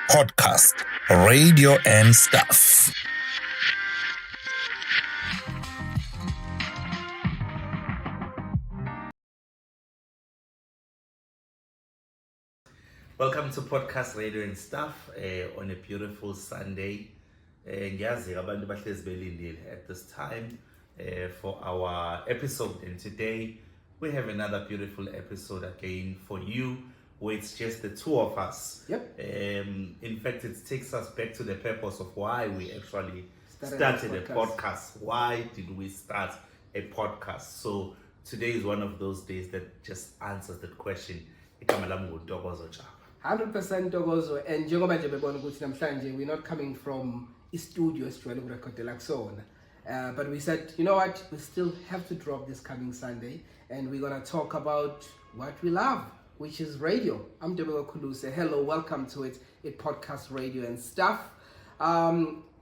podcast, radio and stuff. Welcome to Podcast Radio and Stuff on a beautiful Sunday. Ngiyazi abantu bahlezi belindile at this time for our episode, and today we have another beautiful episode again for you, where it's just the two of us. Yep. In fact, it takes us back to the purpose of why we actually started a podcast. Why did we start a podcast? So today is one of those days that just answers that question. 100% Togozo, and njengoba nje bebona ukuthi namhlanje we're not coming from a studio esijwayele ukurekhodela kusona, but we said, you know what, we still have to drop this coming Sunday, and we're gonna talk about what we love, which is radio. I'm Thembeka Zondo-Cele. Hello, welcome to it Podcast Radio and Stuff.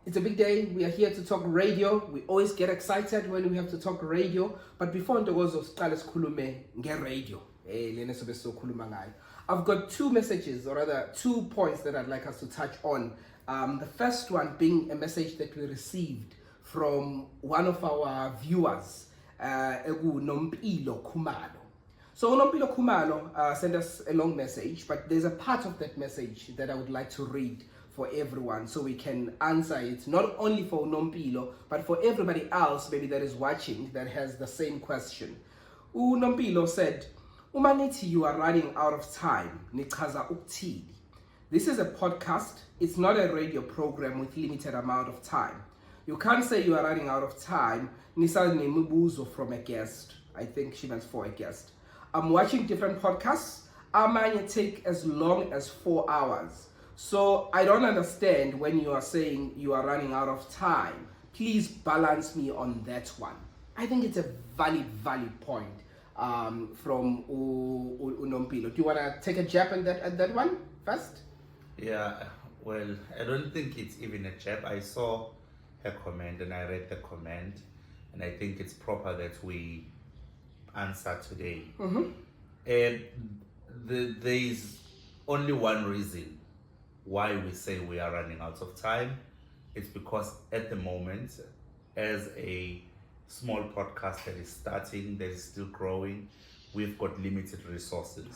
It's a big day. We are here to talk radio. We always get excited when we have to talk radio, but before Togozo siqale sikhulume nge-radio, lena sobe sokhuluma ngayo, I've got two messages, or rather 2 points that I'd like us to touch on. The first one being a message that we received from one of our viewers, Nompilo Khumalo. So Nompilo Khumalo sent us a long message, but there's a part of that message that I would like to read for everyone so we can answer it, not only for Nompilo, but for everybody else maybe that is watching that has the same question. Nompilo said, Umaniti, you are running out of time. Nichaza ukuthini. This is a podcast. It's not a radio program with limited amount of time. You can't say you are running out of time. Nisa nemibuzo from a guest. I think she meant for a guest. I'm watching different podcasts. Amanye take as long as 4 hours. So I don't understand when you are saying you are running out of time. Please balance me on that one. I think it's a valid point. From Nompilo. Do you want to take a jab at that one first? Yeah, well, I don't think it's even a jab. I saw her comment and I read the comment, and I think it's proper that we answer today. Mm-hmm. And there is only one reason why we say we are running out of time. It's because at the moment, as a small podcast that is starting, that is still growing, we've got limited resources.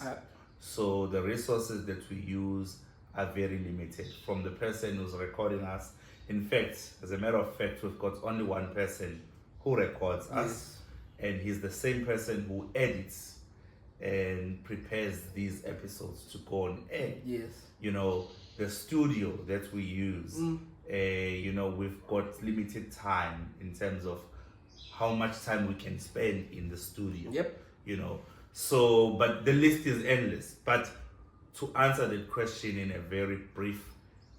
So the resources that we use are very limited. From the person who's recording us, in fact, as a matter of fact, we've got only one person who records us, and he's the same person who edits and prepares these episodes to go on air. Yes. You know, the studio that we use, you know, we've got limited time in terms of how much time we can spend in the studio. Yep. You know, so, but the list is endless. But to answer the question in a very brief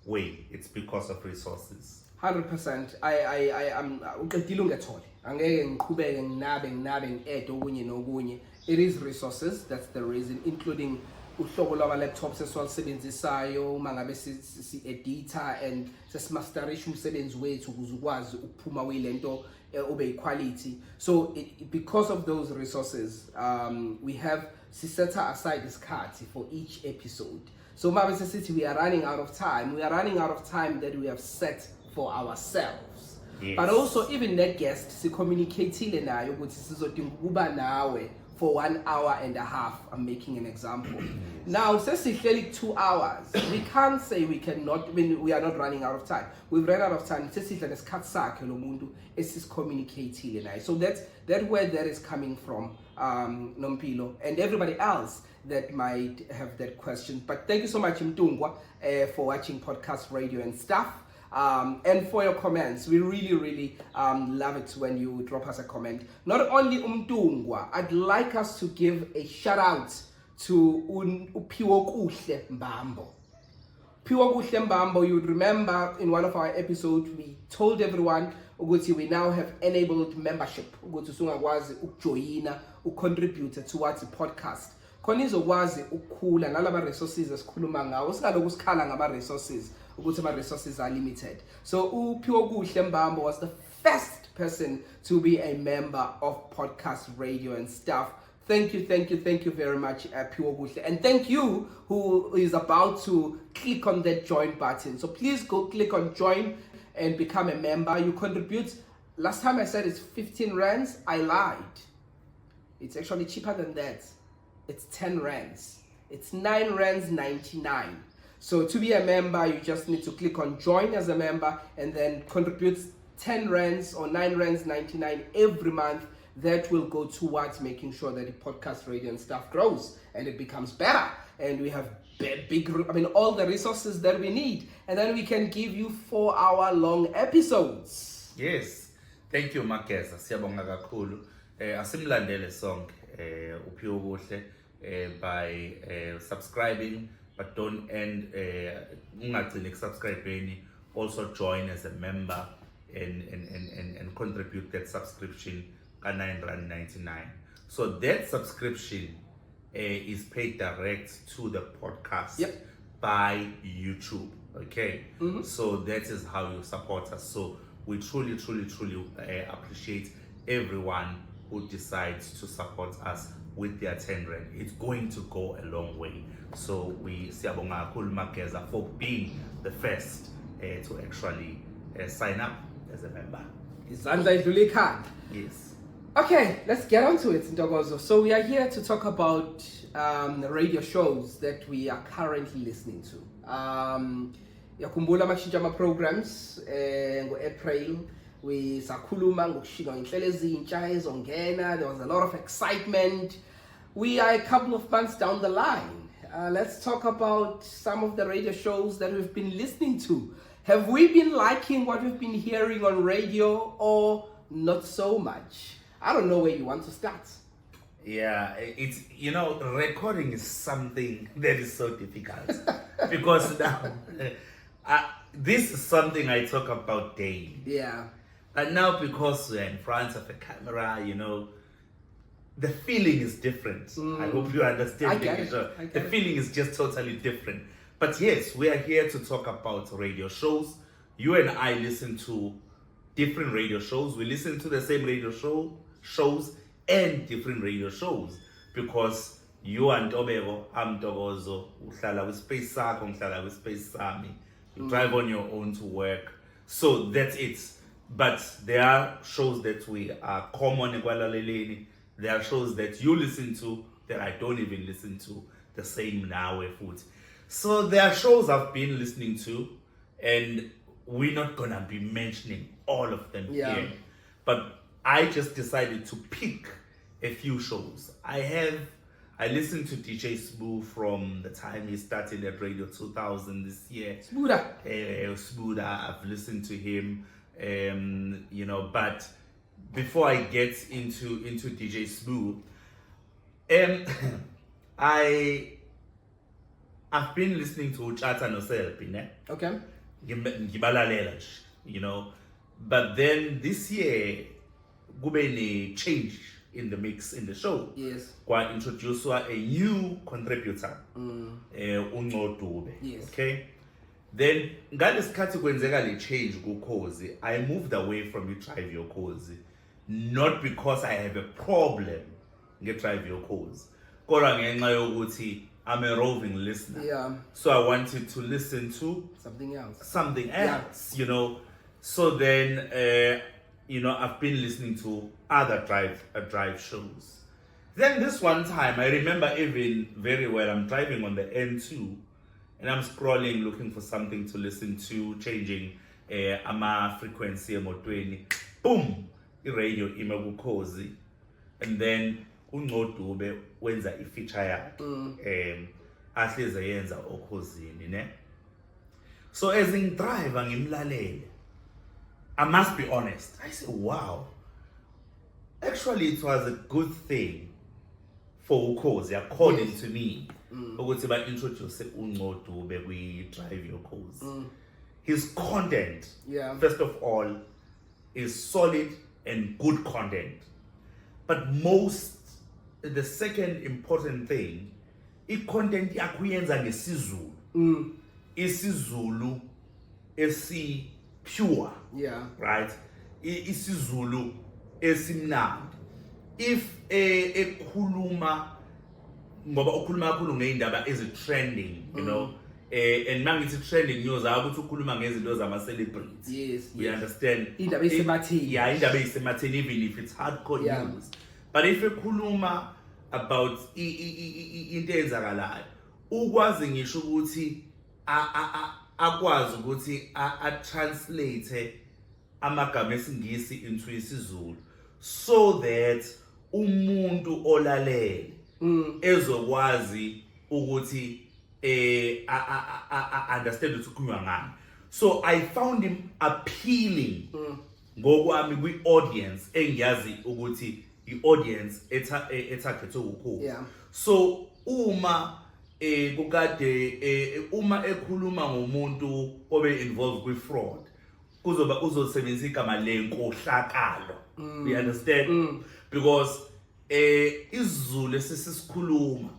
way, it's because of resources. 100%. I am uqedile ngethole. Angeke ngiqhubeke nginabe ngiede okunye nokunye. It is resources, that's the reason, including uhlobo lwama laptops esiwalisebenzisayo uma ngabe si editor and sesimasterisha umsebenzi wethu ukuze ukwazi ukuphuma kuyilento ube quality. So because of those resources, we have set aside isikhathi for each episode. So mabe sesithi we are running out of time. We are running out of time that we have set for ourselves. Yes. But also even that guest si communicatile nayo ukuthi sizodinga ukuba nawe for 1 hour and a half. I'm making an example. Now, sesihleli 2 hours. We can't say we cannot, when we are not running out of time. We've run out of time. Sesihle nesikhathi sakhe lo muntu esisicommunicatile naye. So that's where that is coming from, Nompilo, and everybody else that might have that question. But thank you so much, Mtungwa, for watching Podcast Radio and Stuff. And for your comments. We really love it when you drop us a comment. Not only Umtungwa, I'd like us to give a shout out to Upiwokuhle Mbambo. Piwokuhle Mbambo, you would remember in one of our episodes we told everyone ukuthi we now have enabled membership ukuthi sungakwazi ukujoyina ucontribute towards the podcast. Khona izokwazi ukukhula nalaba resources esikhuluma ngawo, singaloku sikhala ngama resources ukuthi ama resources are limited. So uPhiwokuhle Mbambo was the first person to be a member of Podcast Radio and Stuff. Thank you very much, Pure Guhle. And thank you who is about to click on that join button. So please go click on join and become a member. You contribute. Last time I said it's 15 rands. I lied. It's actually cheaper than that. It's 10 rands. It's 9 rands 99. So to be a member, you just need to click on join as a member and then contribute 10 rands or 9 rands 99 every month. That will go towards making sure that the podcast radio and stuff grows and it becomes better. And we have all the resources that we need. And then we can give you 4-hour-long episodes. Yes. Thank you, Makhosi. Siyabonga kakhulu. Asimlandele song Uphiwe Kuhle by subscribing, but don't end ungagcini subscribing. Also join as a member and contribute that subscription at R9.99. So that subscription is paid direct to the podcast by YouTube. Okay, so that is how you support us. So we truly appreciate everyone who decides to support us with their 10 rand. It's going to go a long way. So we siyabonga kakhulu Makhosi for being the first to actually sign up as a member. Yes. Okay, let's get on to it, Ntokozo. So we are here to talk about the radio shows that we are currently listening to. Yakumbula mashintsha programs ngo-April we sakhuluma ngokushinga inhlelo ezintsha ezongena. There was a lot of excitement. We are a couple of months down the line. Let's talk about some of the radio shows that we've been listening to. Have we been liking what we've been hearing on radio or not so much? I don't know where you want to start. Yeah, it's, recording is something that is so difficult because now this is something I talk about daily. Yeah. And now because we're in front of a camera, the feeling is different. I hope you understand. I get it. The feeling is just totally different. But yes, we are here to talk about radio shows. You and I listen to different radio shows. We listen to the same radio shows and different radio shows because you and Tobego, I'm Ntokozo, uhlala kwispace sakho, ngihlala kwispace sami. You drive on your own to work. So that's it. But there are shows that we are common in Kuala Leleni. There are shows that you listen to that I don't even listen to. The same now food. So there are shows I've been listening to, and we're not gonna be mentioning all of them here. But I just decided to pick a few shows. I listened to DJ Sbu from the time he started at Radio 2000 this year. Sbuda, I've listened to him, but before I get into DJ Sbu, I've been listening to Chata no Selpine. Okay. But then this year, Gubeni change in the mix in the show. Yes. Kwa introduce a new contributor, Nco Dube. Yes. Okay. Then ngalesikhathi kwenzeka le change kuKhozi, I moved away from Drive Your Khozi, not because I have a problem nge-Drive Your Khozi, kodwa ngenxa yokuthi I'm a roving listener. Yeah. So I wanted to listen to something else. So then, I've been listening to other drive shows. Then this one time, I remember even very well, I'm driving on the N2 and I'm scrolling, looking for something to listen to, changing ama frequency emotweni. Boom! I-radio ime kuKhozi. And then Nco Dube wenza i-feature yakhe. Ahleze yenza okhosini, ne? So as in driver ngimlalele, I must be honest. I said, wow. Actually, it was a good thing for Khozi, according to me. Ukuthi ba introduce Nco Dube we Drive Your Khozi. His content, first of all, is solid and good content. But the second important thing, i-content yakho uyenza ngesizulu. Isizulu esi pure. Yeah. Right? Isizulu esimnandi. if ekhuluma ngoba ukhuluma kakhulu ngeindaba trending, you know, and mangithi trending news ukuthi ukhuluma ngezinto zama celebrities. Yes, we understand. Indaba esematheni. Yeah, indaba esematheni, even if it's hardcore news. But if ekhuluma about into ezakalayo, ukwazi ngisho ukuthi akwazi ukuthi a translate amagama esingisi into isiZulu so that umuntu olalele ezokwazi ukuthi understand ukuthi kukhulunywa ngani. So I found him appealing ngokwami kwi-audience engiyazi ukuthi i-audience etargetwe ukukhulu. So uma kukade uma ekhuluma ngomuntu obe involved kwi-fraud kuzoba uzosebenzisa igama lenkohlakalo. You understand? Because isiZulu esisikhuluma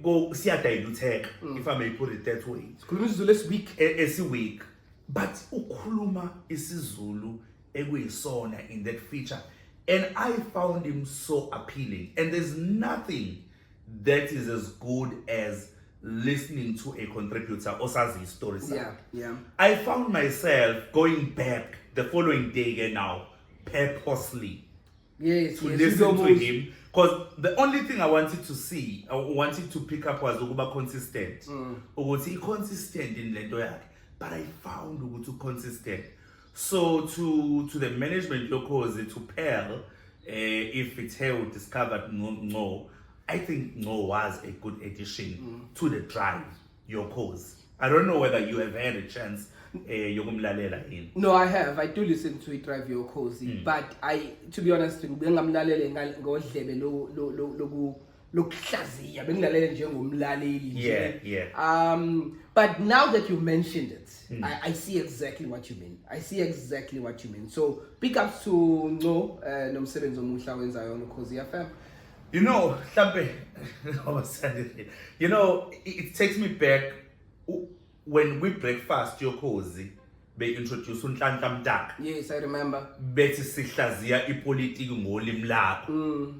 go siyadiluteka, if I may put it that way. Sikhuluma isiZulu esiweak, but ukhuluma isiZulu ekuyisona in that feature, and I found him so appealing. And there's nothing that is as good as listening to a contributor osazi story. I found myself going back the following day again now purposely to listen to him, because the only thing I wanted to pick up was ukuba consistent. Ukuthi consistent in lento yakhe, but I found ukuthi consistent. So to the management Makhosi, to Pearl, if it's her who discovered Nco, I think Nco was a good addition to the drive, Makhosi. I don't know whether you have had a chance yokumlalela in. No, I have. I do listen to it, Drive Makhosi, but to be honest, bengamlalele ngodlebe lokuhlaziya, bengilalele njengomlaleli nje. But now that you mentioned it, I see exactly what you mean. So big ups to Nco nomsebenzi omuhle wenzayo Makhosi FM. You know, it takes me back when we breakfast Makhosi, they introduce unhlanhla mtaka. Yes, I remember. Bethi sihlaziya ipolitiki ngolimi lakho.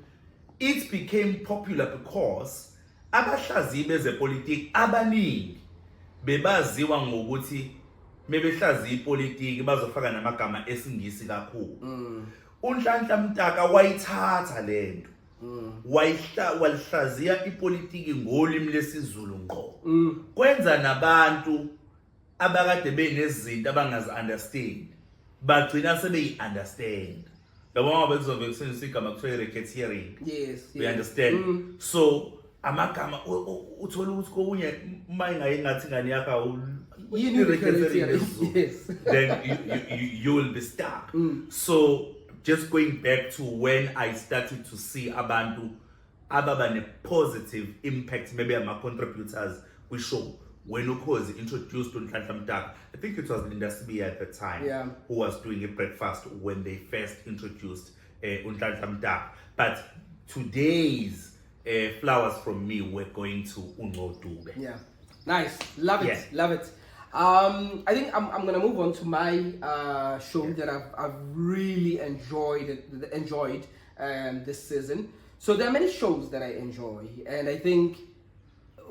It became popular because abahlaziyi bezepolitiki abaningi bebaziwa ngokuthi mebehlaziya ipolitiki bazofaka namagama esingisi kakhulu. Unhlanhla mtaka wayithatha lento. Walihlaziya ipolitiki ngolimi lesiZulu ngqo. Kwenza nabantu abakade benezinto abangazi understand bagcina sebeyi-understand. Yabona bezove kusebenzisa igama kuthiwa i-racketeering. Yes. We understand. So amagama uthola ukuthi kokunye uma ingathi ingane yakho yes. then you will be stuck. So just going back to when I started to see abantu ababa ne positive impact, maybe ama contributors we show. When Makhosi introduced Unhlanhla mtaka, I think it was Linda Sibia at the time who was doing a breakfast when they first introduced Unhlanhla mtaka. But today's flowers from me were going to Nco Dube. Yeah, nice, love it. I think I'm gonna move on to my show that I've really enjoyed this season. So there are many shows that I enjoy, and I think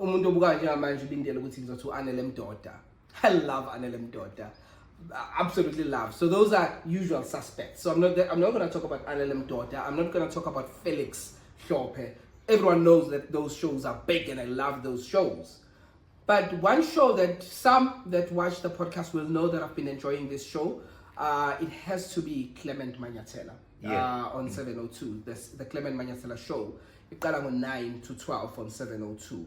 umuntu obuka njengamanje ubindele ukuthi ngizothi uAnele Mdoda. I love Anele Mdoda. Absolutely love. So those are usual suspects. So I'm not going to talk about Anele Mdoda. I'm not going to talk about Felix Hlophe. Everyone knows that those shows are big and I love those shows. But one show that some that watch the podcast will know that I've been enjoying this show, it has to be Clement Manyathela on 702. The Clement Manyathela show. It got on 9 to 12 on 702.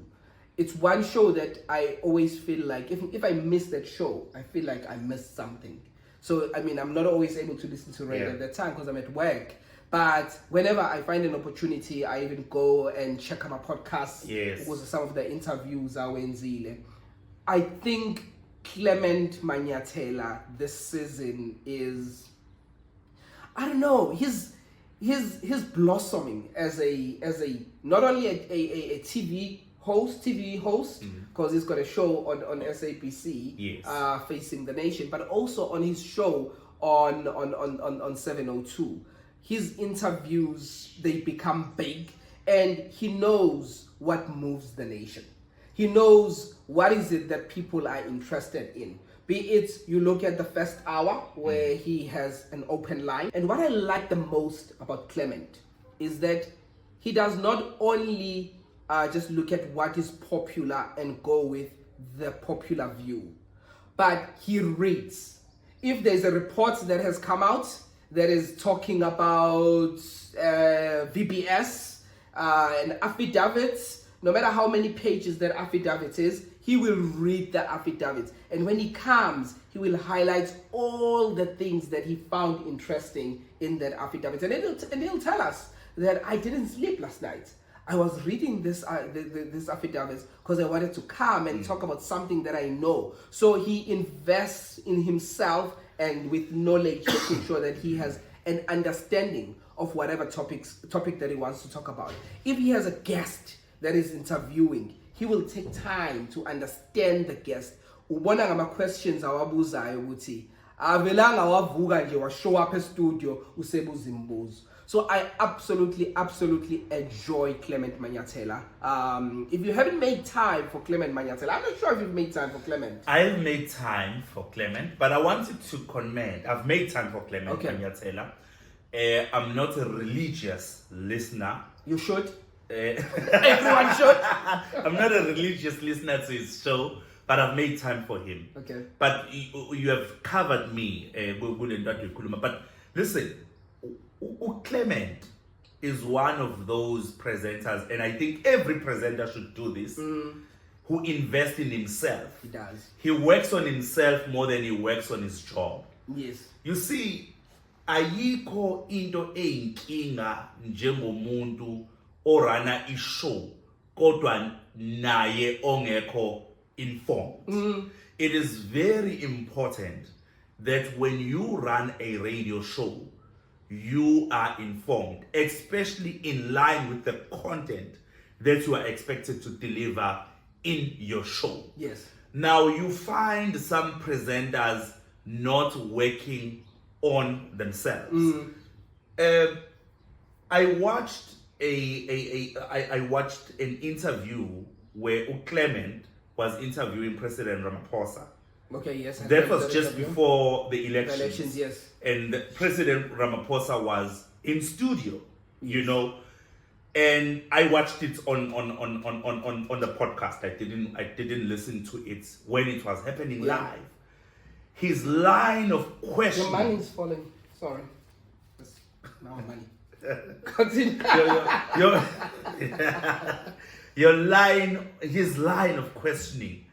It's one show that I always feel like if I miss that show, I feel like I missed something. So, I mean, I'm not always able to listen to radio at that time because I'm at work. But whenever I find an opportunity, I even go and check out my podcasts. Because some of the interviews are in Zile. I think Clement Manyathela this season is, I don't know, he's blossoming as a not only a TV host, because he's got a show on SABC Facing the Nation, but also on his show on 702. his interviews, they become big, and he knows what moves the nation. He knows what is it that people are interested in. Be it you look at the first hour where he has an open line. And what I like the most about Clement is that he does not only just look at what is popular and go with the popular view, but he reads. If there's a report that has come out that is talking about VBS and affidavits, no matter how many pages that affidavit is, he will read the affidavits. And when he comes, he will highlight all the things that he found interesting in that affidavit. And he'll tell us that I didn't sleep last night. I was reading this affidavits because I wanted to come and talk about something that I know. So he invests in himself and with knowledge to ensure that he has an understanding of whatever topic that he wants to talk about. If he has a guest that is interviewing, he will take time to understand the guest. Ubona ngama questions awabuzayo ukuthi avelanga wavuka nje washow up studio usebuza imbuzo. So I absolutely enjoy Clement Manyathela. If you haven't made time for Clement Manyathela, I'm not sure if you've made time for Clement. I've made time for Clement, but I wanted to comment. I've made time for Clement Manyathela. I'm not a religious listener. You should. Everyone should. I'm not a religious listener to his show, but I've made time for him. Okay. But you have covered me. But listen, Clement is one of those presenters, and I think every presenter should do this, who invests in himself. He does. He works on himself more than he works on his job. Yes. You see, ayikho into eyinkinga njengomuntu orana ishow kodwa naye ongekho informed. It is very important that when you run a radio show, you are informed, especially in line with the content that you are expected to deliver in your show. Yes. Now you find some presenters not working on themselves. I watched I watched an interview where Clement was interviewing President Ramaphosa. Okay, yes. That was just before the elections. The elections, yes. And President Ramaphosa was in studio, you know, and I watched it on the podcast. I didn't listen to it when it was happening live. His line of questioning. Your money is falling. Sorry. Now money. Continue. His line of questioning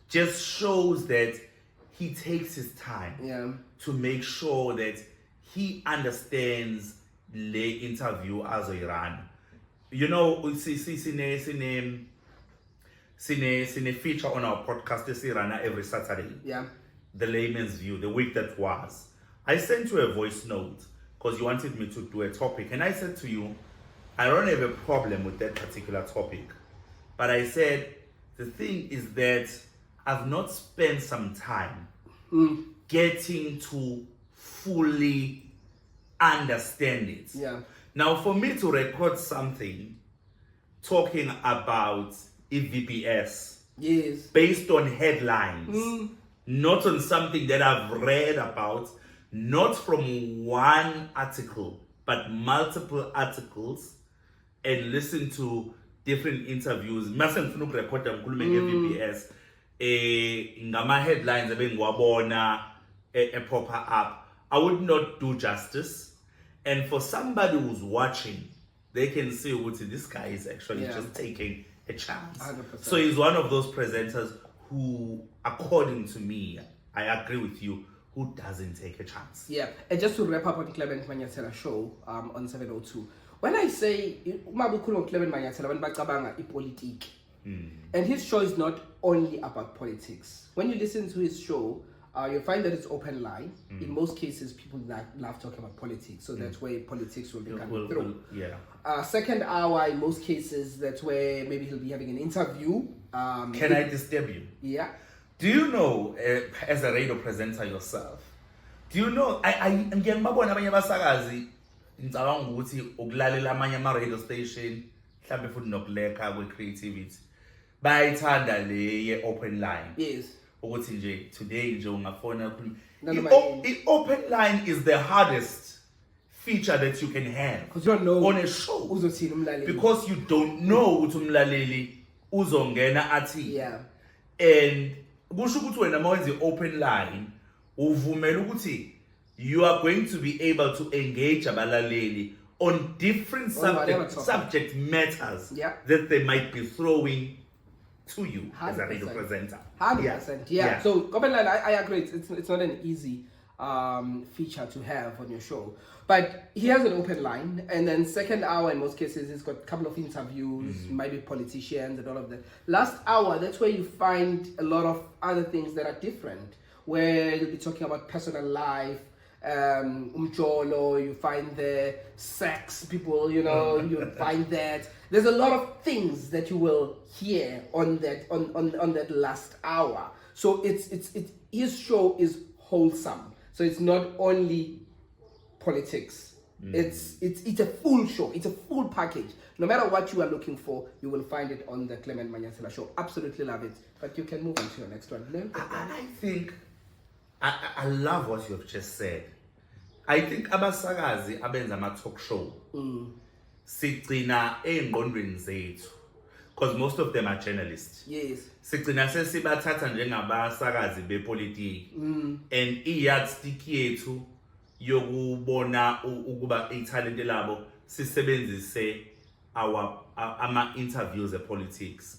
just shows that he takes his time to make sure that he understands the interview as a run. You know, sine feature on our podcast this run every Saturday. Yeah. The layman's view, the week that was. I sent you a voice note because you wanted me to do a topic, and I said to you, I don't have a problem with that particular topic, but I said the thing is that I've not spent some time getting to fully understand it. Yeah. Now, for me to record something talking about EVPS based on headlines, not on something that I've read about, not from one article, but multiple articles, and listen to different interviews. Ngama headlines a proper up, I would not do justice. And for somebody who's watching, they can see what this guy is actually just taking a chance. 100%. So he's one of those presenters who, according to me, I agree with you, who doesn't take a chance. Yeah, and just to wrap up on Clement Manyathela show on 702, when I say Clement Manyathela, when bacabanga ipolitiki, and his show is not only about politics. When you listen to his show, you'll find that it's open line. In most cases, people love talking about politics, so that's where politics will be coming through. Second hour, in most cases, that's where maybe he'll be having an interview. Can I disturb you? Yeah. Do you know, as a radio presenter yourself, do you know, ngicabanga ukuthi ukulalela amanye ama-radio station mhlawumbe futhi nokuleka kwe-creativity bayayithanda le ye-open line. Yes. Ukuthi nje today nje ungafona Nanoma i-open line is the hardest feature that you can have because you don't know on a show. uzothini umlaleli. Because you don't know ukuthi umlaleli uzongena athi. Yeah. And kusho ukuthi wena mawenza i-open line uvumela ukuthi you are going to be able to engage abalaleli on different subject matters that they might be throwing to you 100%. As a radio presenter. 100%. Yeah. So, open line, I agree. It's not an easy feature to have on your show. But he has an open line, and then second hour, in most cases, he's got a couple of interviews, maybe politicians and all of that. Last hour, that's where you find a lot of other things that are different, where you'll be talking about personal life, umjolo, you find the sex people, you know, you find that. There's a lot of things that you will hear on that on that last hour. So it's his show is wholesome. So it's not only politics. It's a full show. It's a full package. No matter what you are looking for, you will find it on the Clement Manyathela show. Absolutely love it. But you can move on to your next one. No? I think I love what you have just said. I think abasakazi abenza ama-talk show sigcina engqondweni zethu because most of them are journalists. Yes. Sigcina sesibathatha njengabasakazi bepolitiki and i-yardstick yethu yokubona ukuba italent labo sisebenzise ama-interviews e-politics.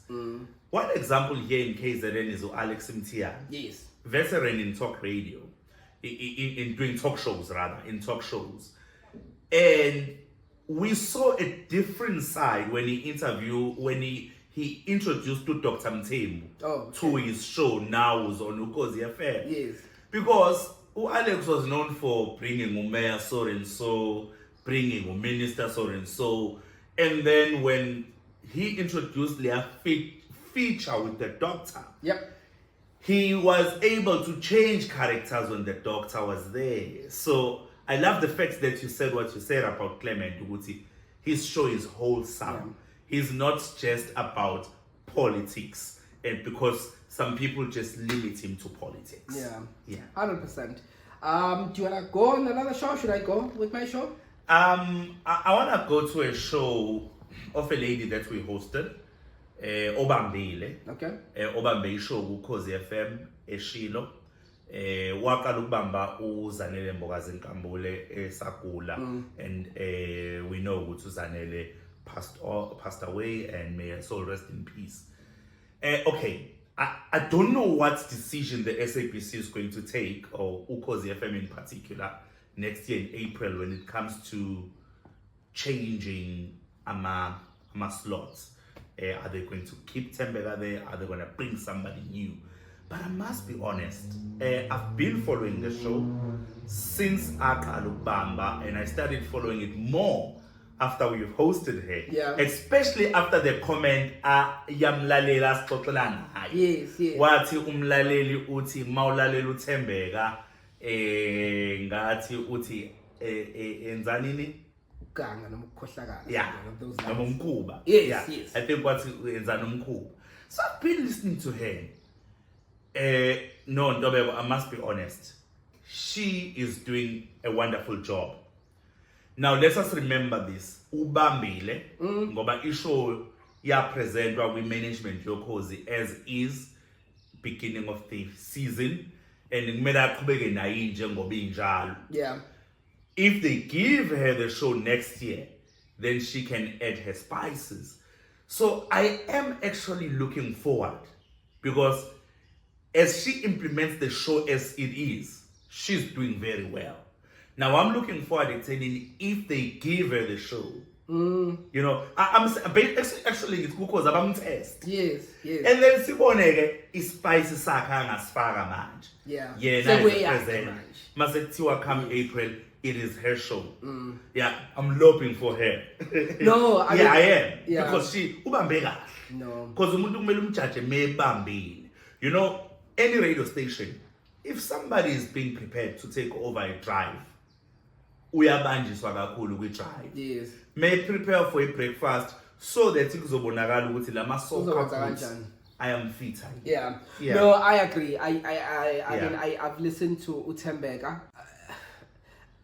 One example here in KZN is Alex Mtolo. Yes. Veteran in talk radio, in doing talk shows rather, in talk shows. And we saw a different side when he introduced to Dr. Mtembu to his show now was on Makhosi Affair. Yes. Because Alex was known for bringing a mayor so and so, bringing a minister so and so. And then when he introduced their feature with the doctor, he was able to change characters when the doctor was there. So I love the fact that you said what you said about Clement Dube. His show is wholesome. He's not just about politics, and because some people just limit him to politics. Yeah. 100%. Do you want to go on another show? Should I go with my show? I want to go to a show of a lady that we hosted. Obambile. Okay. Obambe show Makhosi FM eShilo. Waqala ukubamba uZanele Mbokazi Nkambule eSagula, and we know ukuthi uZanele passed away, and may her soul rest in peace. Okay, I don't know what decision the SABC is going to take, or Makhosi FM in particular, next year in April when it comes to changing ama slots. Are they going to keep Thembeka there? Are they going to bring somebody new? But I must be honest, I've been following the show since Akalubamba, and I started following it more after we've hosted her. Yeah. Especially after the comment, Yamlalela Scotland. Yes. Wati umlaleli uti maulaleli uThembeka, ngati uti enzanini? Yeah. Yes. I think what's Nco. So I've been listening to her. No, Dube, I must be honest. She is doing a wonderful job. Now let us remember this. Ubambile, ngoba isho ya presentwa with management yoKhosi as is beginning of the season, and kumele aqhubeke nayo njengoba injalo. Yeah. If they give her the show next year, then she can add her spices. So I am actually looking forward, because as she implements the show as it is, she's doing very well. Now I'm looking forward to telling if they give her the show. You know, I'm actually it's because I'm test. Yes. And then siboneke ispice sakhe angasifaka manje. Yeah. Yeah, Masekuthiwa come April, it is her show. Yeah, I'm looking for her. No, I am. Yeah. Because she ubambe kahle. No. Because umuntu kumele umjudge mebambile. You know, any radio station, if somebody is being prepared to take over a drive, uyabanjiswa kakhulu kwi-drive. Yes. May prepare for a breakfast so that kuzobonakala ukuthi lama Uzokwenza kanjani. I am fit. Yeah. Yeah. No, I agree. I mean, I've listened to Thembeka.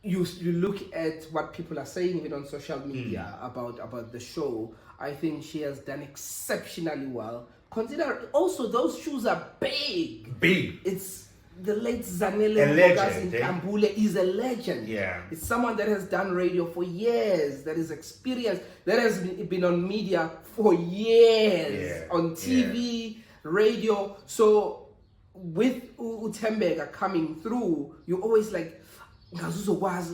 You look at what people are saying even on social media about the show. I think she has done exceptionally well. Consider also those shoes are big. Big. It's the late Zanele A legend, in Kambule is a legend. Yeah. It's someone that has done radio for years, that is experienced, that has been on media for years, on TV, radio. So with Thembeka coming through, you always like,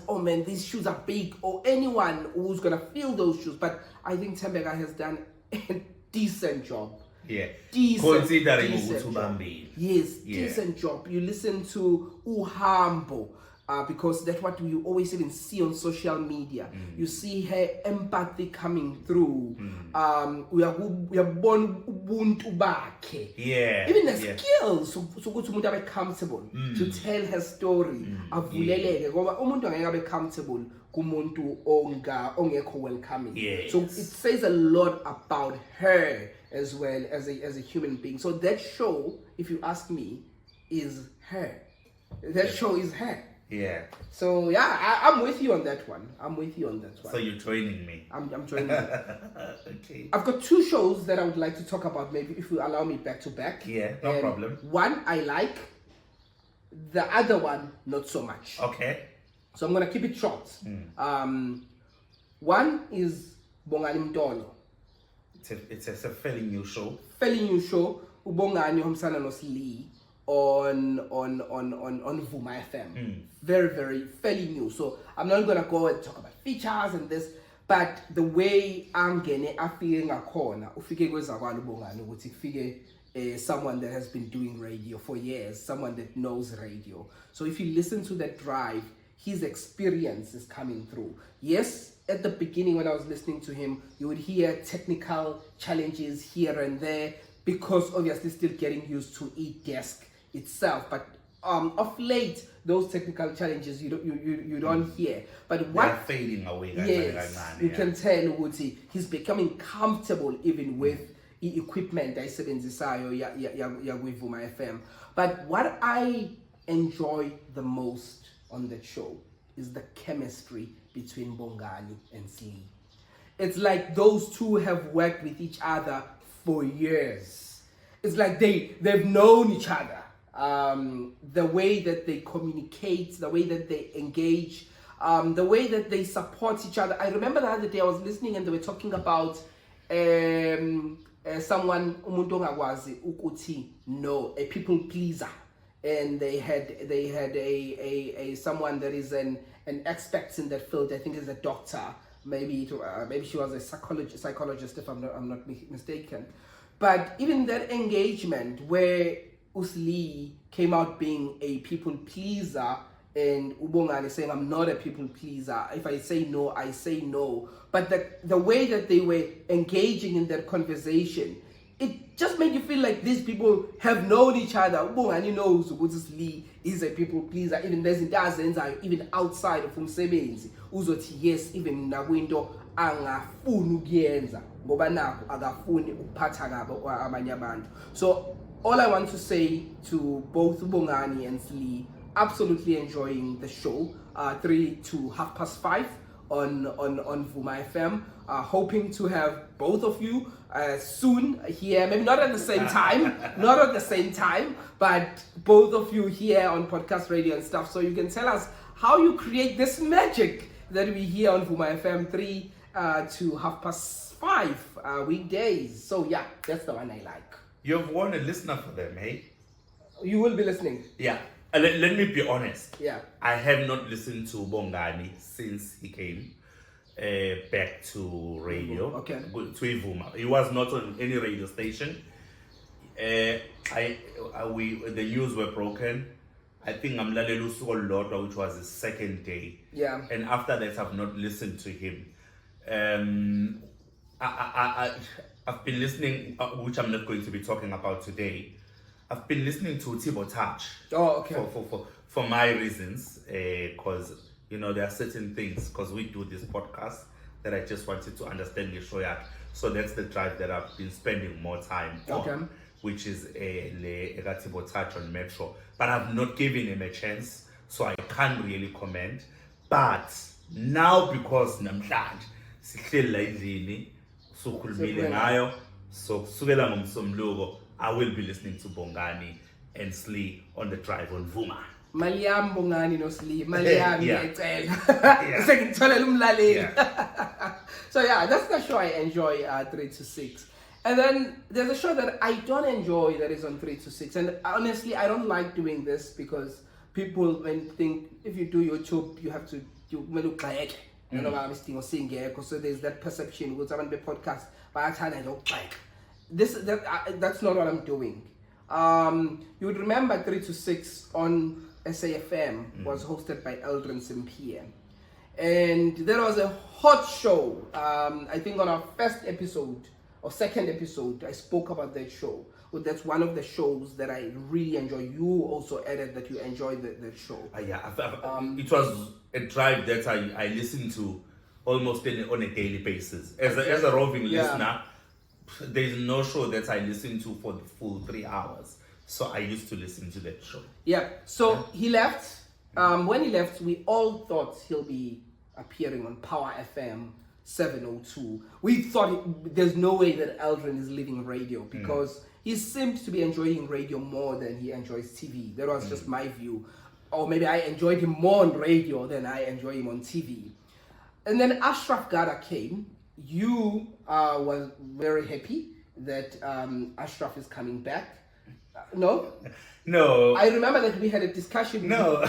oh man, these shoes are big, or anyone who's gonna feel those shoes. But I think Thembeka has done a decent job. Yeah. Considering Yes, decent job. You listen to Uhambo, because that's what you always even see on social media. You see her empathy coming through. We are born ubuntu bakhe. Yeah. Even the skills, so good to be comfortable to tell her story. Avuleleke ngoba umuntu angeke abe comfortable kumuntu ongekho welcoming. Yes. So it says a lot about her as well as a human being. So that show, if you ask me, is her. That show is her. Yeah. So yeah, I'm with you on that one. So you're joining me. I'm joining you. Okay. I've got two shows that I would like to talk about, maybe if you allow me back to back. Yeah, no problem. One I like, the other one not so much. Okay. So I'm gonna keep it short. One is Bongani Mtolo. It's a fairly new show. Ubongani Homsana Nosli on Vuma FM. Very, very fairly new. So I'm not gonna go and talk about features and this, but the way I'm getting afike ngakhona ufike kwezakwana uBongani ukuthi kufike someone that has been doing radio for years, someone that knows radio. So if you listen to that drive, his experience is coming through. Yes, at the beginning when I was listening to him, you would hear technical challenges here and there because obviously still getting used to e-desk itself. But of late, those technical challenges you don't hear. But what they're fading away. Yes, you can tell Woody he's becoming comfortable even with equipment I said in Zisayo Vuma FM. But what I enjoy the most on that show is the chemistry between Bongani and Slee. It's like those two have worked with each other for years. It's like they've known each other. The way that they communicate, the way that they engage, the way that they support each other. I remember the other day I was listening and they were talking about someone umuntu ongakwazi ukuthi no, a people pleaser. And they had a someone that is an expert in that field. I think is a doctor. Maybe she was a psychologist if I'm not mistaken. But even that engagement where Usli came out being a people pleaser and Ubongani saying I'm not a people pleaser. If I say no, I say no. But the way that they were engaging in that conversation, it just made you feel like these people have known each other. Ubongani knows Lee is a people pleaser. Even there's even outside of umsebenzi. Uzothi yes, even nakwinto angafuni ukuyenza ngoba nakho akafuni ukuphatha kabi abanye abantu. So all I want to say to both Bongani and Lee, absolutely enjoying the show. 3 to 5:30 on Vuma FM. Hoping to have both of you soon here, maybe not at the same time, but both of you here on podcast radio and stuff, so you can tell us how you create this magic that we hear on Vuma FM 3 to 5:30 weekdays. So yeah, that's the one I like. You've won a listener for them, hey? You will be listening. Yeah. Let me be honest. Yeah. I have not listened to Bongani since he came back to radio. Okay. To Ivuma. He was not on any radio station. The news were broken. I think Amlalelu Sukolodwa, which was his second day. Yeah. And after that, I've not listened to him. I've been listening, which I'm not going to be talking about today. I've been listening to Thibo Touch. Oh, okay. For my reasons, because there are certain things, because we do this podcast, that I just wanted to understand the show. So that's the drive that I've been spending more time on, which is Le Touch on Metro. But I've not given him a chance, so I can't really comment. But now, because namhlanje sihleli la endlini sokhulumile ngayo, so kusukela ngomsombuluko I will be listening to Bongani and Slee on the drive on Vuma. Maliam Bongani no Slee, Maliam ngiyacela. So yeah, that's the show I enjoy, 3 to 6. And then there's a show that I don't enjoy that is on 3 to 6. And honestly, I don't like doing this because people think if you do YouTube, you have to do look like so there's that perception with someone be podcast, but I don't like that's not what I'm doing. You would remember 3 to 6 on SAFM was hosted by Eldrin Simpier. And there was a hot show. I think on our first episode or second episode, I spoke about that show. Well, that's one of the shows that I really enjoy. You also added that you enjoyed that show. It was a drive that I listened to almost on a daily basis. As a roving listener, there is no show that I listen to for the full 3 hours. So I used to listen to that show. Yeah. So he left. When he left, we all thought he'll be appearing on Power FM 702. We thought there's no way that Eldrin is leaving radio because he seemed to be enjoying radio more than he enjoys TV. That was just my view. Or maybe I enjoyed him more on radio than I enjoy him on TV. And then Ashraf Garda came. You was very happy that Ashraf is coming back. No? No. I remember that we had a discussion with you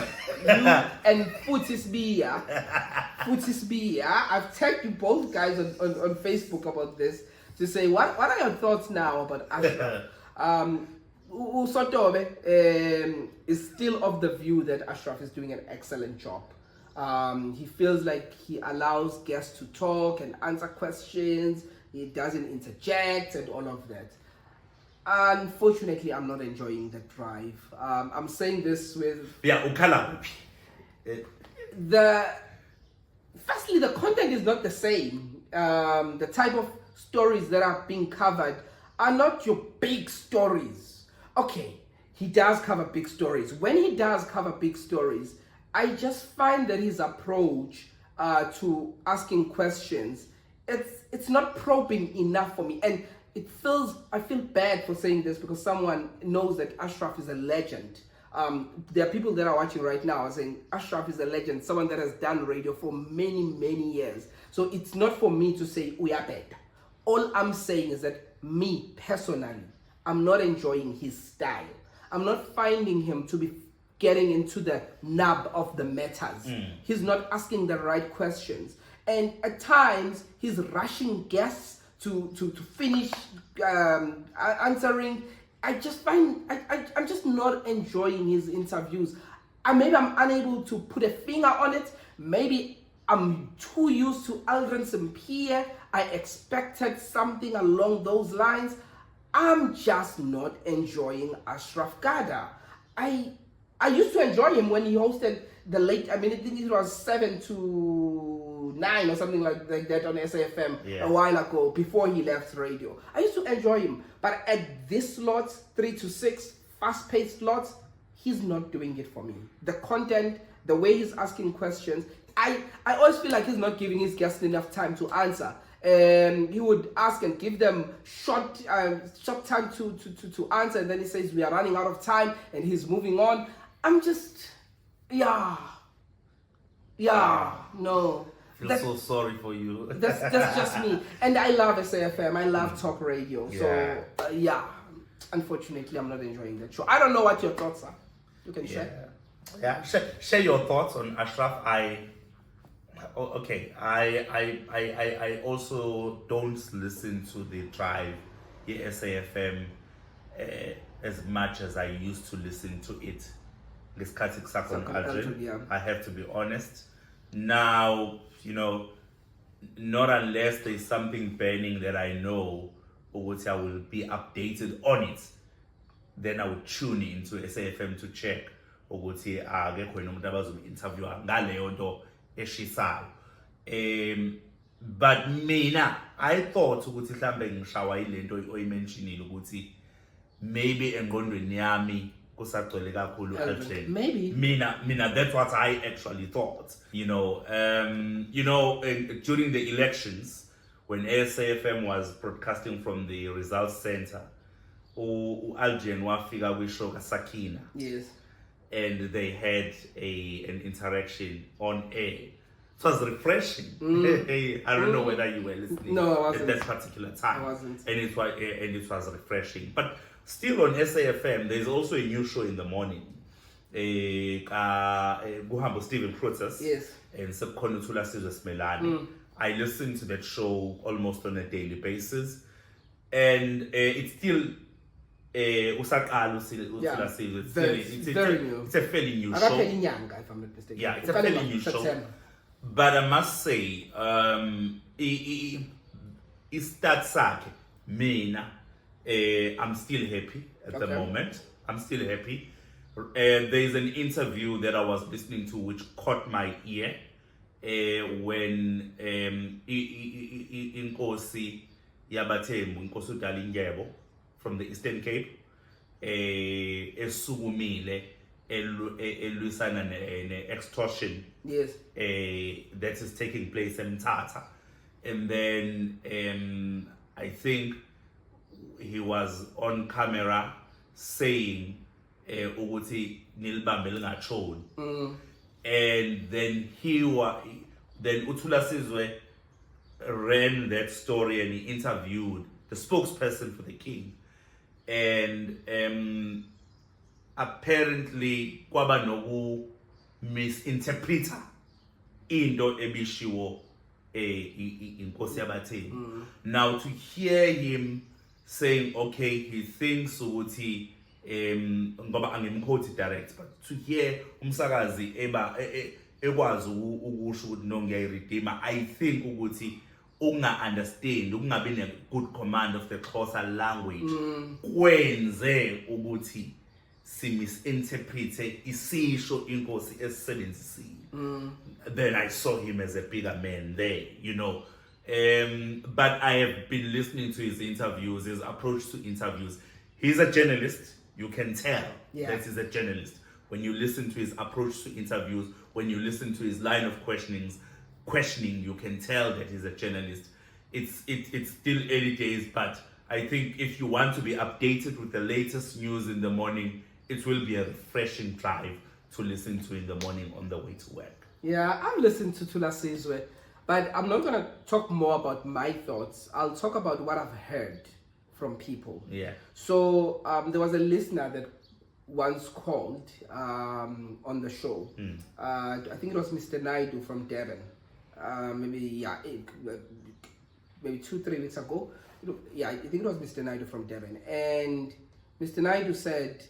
and Thulasizwe. I've tagged you both guys on Facebook about this to say, what are your thoughts now about Ashraf? Usotobe is still of the view that Ashraf is doing an excellent job. He feels like he allows guests to talk and answer questions. He doesn't interject and all of that. Unfortunately, I'm not enjoying the drive. I'm saying this with... Firstly, the content is not the same. The type of stories that are being covered are not your big stories. Okay, he does cover big stories. When he does cover big stories, I just find that his approach to asking questions, it's not probing enough for me. And I feel bad for saying this because someone knows that Ashraf is a legend. There are people that are watching right now saying Ashraf is a legend, someone that has done radio for many, many years. So it's not for me to say we are bad. All I'm saying is that me personally, I'm not enjoying his style. I'm not finding him to be getting into the nub of the matters. He's not asking the right questions. And at times, he's rushing guests to finish answering. I just find I'm just not enjoying his interviews. Maybe I'm unable to put a finger on it. Maybe I'm too used to Eldrin Simpier. I expected something along those lines. I'm just not enjoying Ashraf Garda. I used to enjoy him when he hosted the late, I think it was 7 to 9 or something like that on SAFM a while ago, before he left radio. I used to enjoy him. But at this slot, 3 to 6, fast-paced slots, he's not doing it for me. The content, the way he's asking questions, I always feel like he's not giving his guests enough time to answer. He would ask and give them short time to answer, and then he says we are running out of time and he's moving on. I'm just, no. I feel so sorry for you. That's just me. And I love SAFM. I love talk radio. So, unfortunately, I'm not enjoying that show. I don't know what your thoughts are. You can share. Yeah, share your thoughts on Ashraf. I also don't listen to the drive, the SAFM, as much as I used to listen to it. I have to be honest. Now, not unless there's something burning that I know or which I will be updated on it, then I would tune into SAFM to check ukuthi akekho yena umuntu abazobe interview ngaleyo nto eshisayo. But mina, I thought ukuthi mhlambe ngishawa ilento oyimentionile ukuthi maybe engqondweni yami kusagcwele kakhulu Algen. Maybe. Mina, that's what I actually thought. During the elections, when ASAFM was broadcasting from the results center, Algen wafika wisho Sakina. Yes. And they had an interaction on air. It was refreshing. I don't know whether you were listening at that particular time. I wasn't. And it was refreshing. But still on SAFM, there's also a new show in the morning. Guhambo Stephen Protas. Yes. And Thulasizwe Simelane. I listen to that show almost on a daily basis. And it's still it's very new. It's a fairly new show. If I'm not mistaken. Yeah, it's a fairly new show. But I must say, it starts mina. I'm still happy at the moment. I'm still happy. There's an interview that I was listening to which caught my ear when Nkosi Udalingebo from the Eastern Cape esukumile elusana extortion. Yes. That is taking place in Tata. And then I think he was on camera saying ukuthi nilibambe lingachoni. And then Thulasizwe ran that story and he interviewed the spokesperson for the king. And apparently kwaba noku misinterpreter into ebishiwo inkosi yabathembu. Now to hear him saying okay, he thinks ukuthi ngoba angimquote direct, but to hear umsakazi ekwazi ukusho ukuthi no ngiyayiredeema, I think ukuthi understand, ukungabi ne good command of the Xhosa language kwenze ukuthi misinterprete isisho inkosi esebenzisile. Then I saw him as a bigger man there, but I have been listening to his interviews, his approach to interviews. He's a journalist. You can tell that he's a journalist when you listen to his approach to interviews, when you listen to his line of questioning, you can tell that he's a journalist. It's still early days, but I think if you want to be updated with the latest news in the morning, it will be a refreshing drive to listen to in the morning on the way to work. Yeah, I've listened to Thulasizwe, but I'm not going to talk more about my thoughts. I'll talk about what I've heard from people. Yeah. So there was a listener that once called on the show. I think it was Mr. Naidu from Durban. Maybe 2-3 weeks ago. I think it was Mr. Naidu from Durban. And Mr. Naidu said,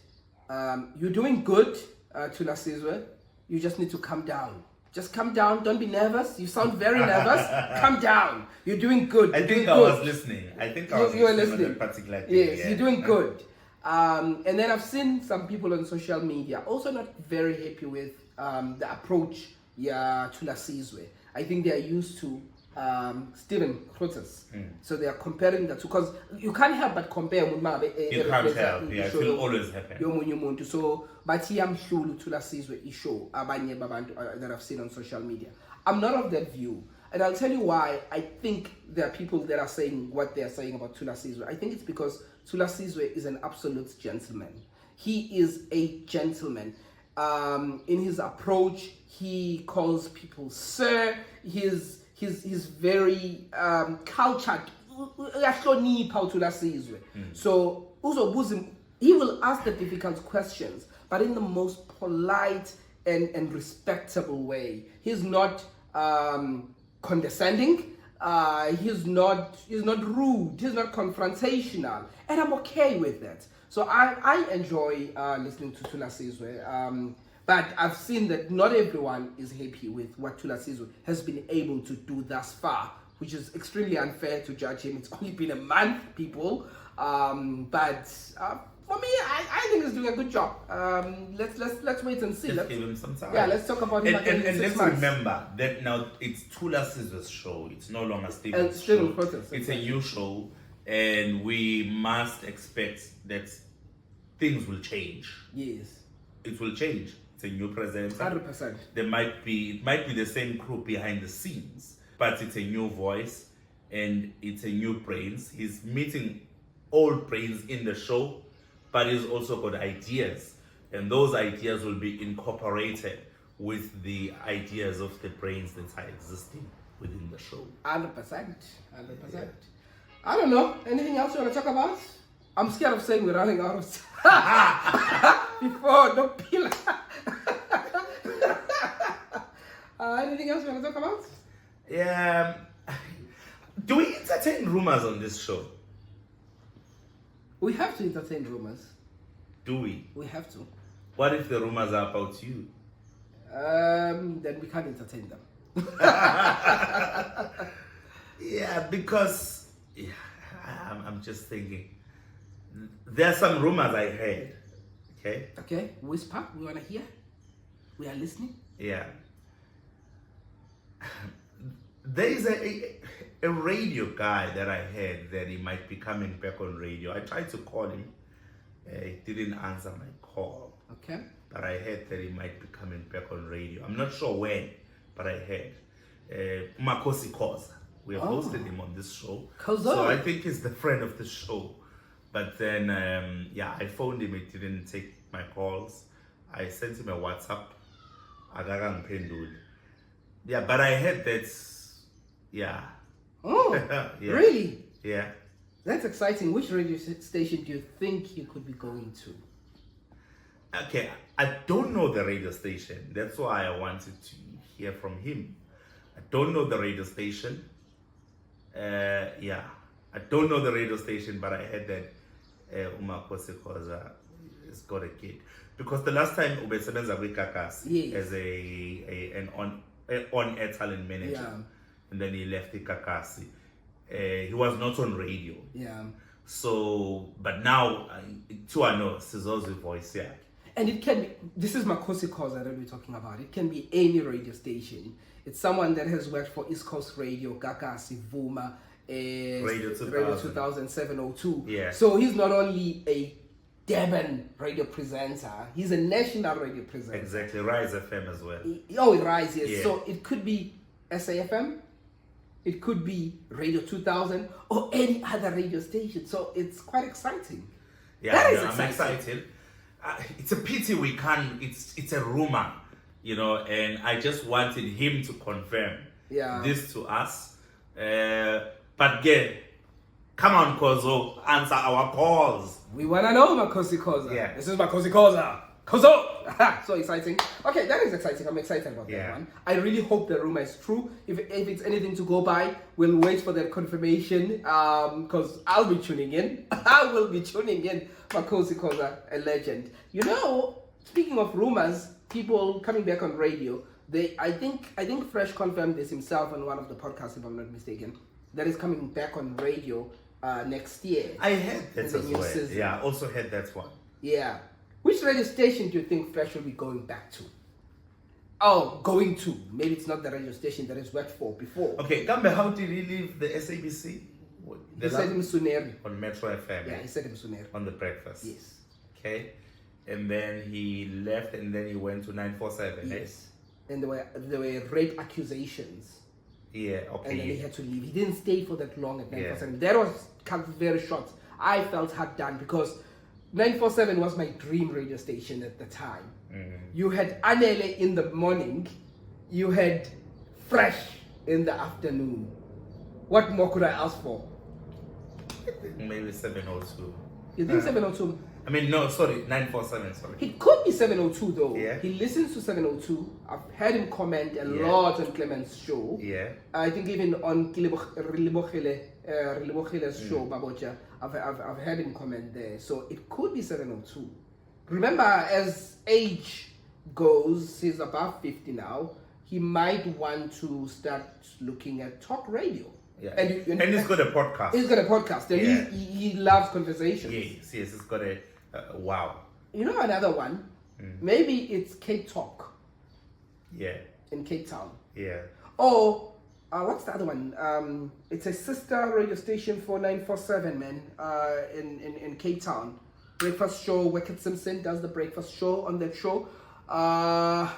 you're doing good, Thulasizwe. You just need to calm down. Just calm down. Don't be nervous. You sound very nervous. Calm down. You're doing good. I think I was listening. You were listening. On that particular thing. Yes, you're doing good. And then I've seen some people on social media also not very happy with the approach Thulasizwe. I think they are used to Stephen Protas. So they are comparing the two, because you can't help but compare. You can't help, it will always happen. So, but here I'm sure Thulasizwe isho abanye babantu that I've seen on social media. I'm not of that view. And I'll tell you why I think there are people that are saying what they are saying about Thulasizwe. I think it's because Thulasizwe is an absolute gentleman. He is a gentleman. In his approach, he calls people sir. He's very cultured. So he will ask the difficult questions, but in the most polite and respectable way. He's not condescending. He's not rude. He's not confrontational, and I'm okay with that. So I enjoy listening to Thulasizwe. But I've seen that not everyone is happy with what Thulasizwe has been able to do thus far, which is extremely unfair to judge him. It's only been a month, people. But for me, I think he's doing a good job. Let's wait and see. Let's give him some time. Yeah, let's talk about him again in and 6 let's months. remember that now it's Thulasizwe's show. It's no longer Stephen's Stephen show. Khoza's, It's a new show, and we must expect that things will change. Yes. It will change. It's a new presenter. 100%. It might be the same crew behind the scenes, but it's a new voice and it's a new brains. He's meeting old brains in the show, but he's also got ideas, and those ideas will be incorporated with the ideas of the brains that are existing within the show. 100%. I don't know. Anything else you want to talk about? I'm scared of saying we're running out of time. Before no pillar. Anything else you want to talk about? Yeah. Do we entertain rumors on this show? We have to entertain rumors. Do we? We have to. What if the rumors are about you? Then we can't entertain them. Yeah, because I'm just thinking. There are some rumors I heard. Okay. Okay, whisper. We want to hear. We are listening. Yeah. There is a radio guy that I heard that he might be coming back on radio. I tried to call him. He didn't answer my call. Okay. But I heard that he might be coming back on radio. I'm not sure when, but I heard. Makhosi Khoza. We have hosted him on this show. Khoza. So I think he's the friend of the show. But then, I phoned him. He didn't take my calls. I sent him a WhatsApp. Yeah, but I heard that, yeah. Oh, Yeah. Really? Yeah. That's exciting. Which radio station do you think you could be going to? Okay, I don't know the radio station. That's why I wanted to hear from him. I don't know the radio station. I don't know the radio station, but I heard that Makhosi Khoza has got a gig. Because the last time ubesebenza kwiKakasi as an on-air talent manager, and then he left Kakasi. He was not on radio. Yeah. So, but now, to I know, Sizozwe voice, yeah. And it can be, this is Makhosi Khoza that we're talking about. It can be any radio station. It's someone that has worked for East Coast Radio, Kakasi, Vuma, Radio 2000, 702. Yeah. So he's not only a Durban radio presenter, he's a national radio presenter. Exactly, Rise FM as well. Rise, yes. Yeah. So it could be SAFM, it could be Radio 2000, or any other radio station. So it's quite exciting. Yeah, I'm exciting. excited. It's a pity we can't, it's a rumor, and I just wanted him to confirm this to us. But again, come on, Khoza, answer our calls. We want to know Makhosi Khoza. Yeah. This is Makhosi Khoza. Khoza! So exciting. Okay, that is exciting. I'm excited about that one. I really hope the rumor is true. If it's anything to go by, we'll wait for that confirmation. Because I'll be tuning in. I will be tuning in. Makhosi Khoza, a legend. Speaking of rumors, people coming back on radio, I think Fresh confirmed this himself on one of the podcasts, if I'm not mistaken, that is coming back on radio next year. I heard that as well. Season. Yeah, I also heard that one. Yeah. Which radio station do you think Fresh will be going back to? Oh, going to. Maybe it's not the radio station that he's worked for before. Okay, Gambe, how did he leave the SABC? He said in Suneri. On Metro FM. Yeah, he said in Suneri. On the breakfast. Yes. Okay. And then he left and then he went to 947. Yes. And there were rape accusations. Yeah, okay. And then he had to leave. He didn't stay for that long at 947. That was cut very short. I felt hard done because 947 was my dream radio station at the time. You had Anele in the morning. You had Fresh in the afternoon. What more could I ask for? Maybe 702. You think 702? I mean, no, sorry, 947, sorry. It could be 702 though. Yeah. He listens to 702. I've heard him comment a lot on Clement's show. Yeah. I think even on Rilemochile's show, Babocha, I've heard him comment there. So it could be 702. Remember, as age goes, he's above 50 now, he might want to start looking at talk radio. Yeah. And he's got a podcast. He's got a podcast and he loves conversation. Yes, he's got a Wow. You know another one? Maybe it's Cape Talk Yeah. in Cape Town. Yeah. Or what's the other one? It's a sister radio station for 947, man. In Cape Town, breakfast show. Wicked Simpson does the breakfast show on that show. I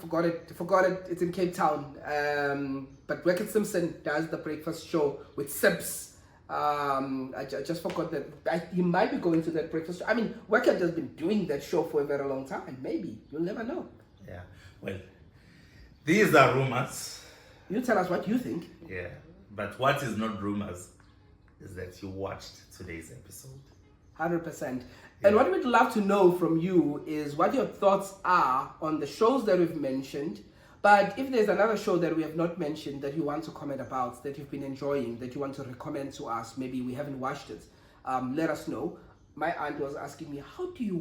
forgot it. It's in Cape Town. But Wicked Simpson does the breakfast show with Sips. I just forgot that he might be going to that breakfast show. I mean, Wicked has been doing that show for a very long time. Maybe you'll never know. Yeah. Well, these are rumors. You tell us what you think. Yeah. But what is not rumors is that you watched today's episode. 100%. And what we'd love to know from you is what your thoughts are on the shows that we've mentioned. But if there's another show that we have not mentioned that you want to comment about, that you've been enjoying, that you want to recommend to us, maybe we haven't watched it, let us know. My aunt was asking me, how do you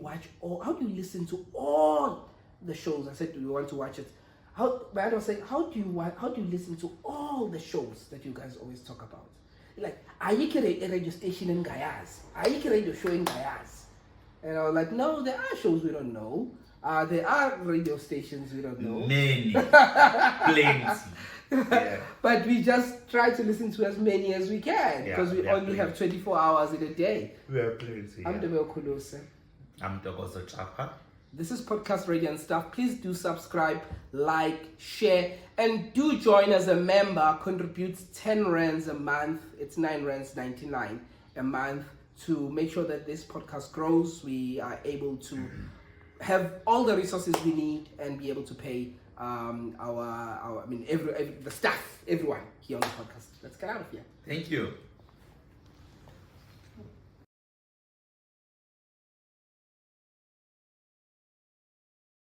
listen to all the shows? I said, do you want to watch it? My aunt was saying, how do you listen to all the shows that you guys always talk about? Like, are you a radio station in Gayaz? Are you a radio show in Gayaz? And I was like, no, there are shows we don't know. There are radio stations we don't know. Many. Plenty. Yeah. But we just try to listen to as many as we can because we only have 24 hours in a day. We have plenty. I'm Thembeka Zondo-Cele. I'm Thembeka. This is Podcast Radio and Stuff. Please do subscribe, like, share, and do join as a member. Contribute 10 rands a month. It's 9 rands 99 a month to make sure that this podcast grows. We are able to have all the resources we need and be able to pay the staff, everyone here on the podcast. Let's get out of here. Thank you.